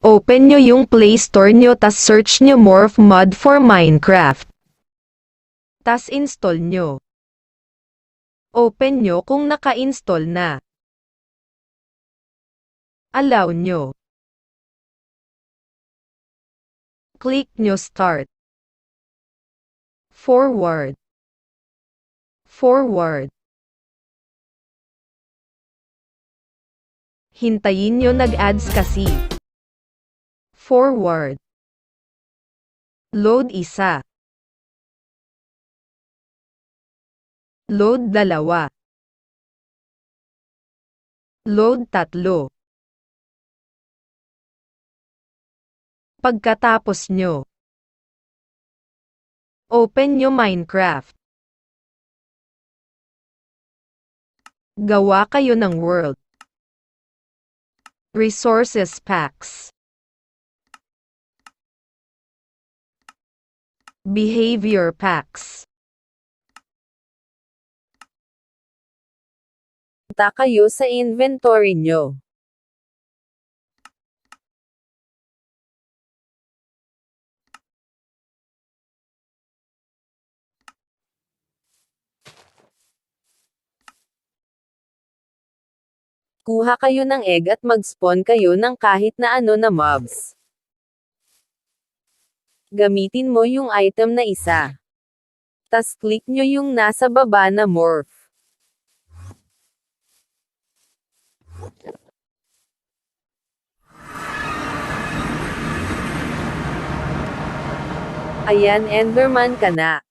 Open nyo yung Play Store nyo tas search nyo Morph Mod for Minecraft. Tas install nyo. Open nyo kung naka-install na. Allow nyo. Click nyo Start. Forward. Forward. Hintayin nyo nag-ads kasi. Forward. Load 1. Load 2. Load 3. Pagkatapos nyo, open nyo Minecraft. Gawa kayo ng world. Resources packs. Behavior packs. Punta kayo sa inventory nyo. Kuha kayo ng egg at mag-spawn kayo ng kahit na ano na mobs. Gamitin mo yung item na isa. Tas click nyo yung nasa baba na morph. Ayan, Enderman ka na.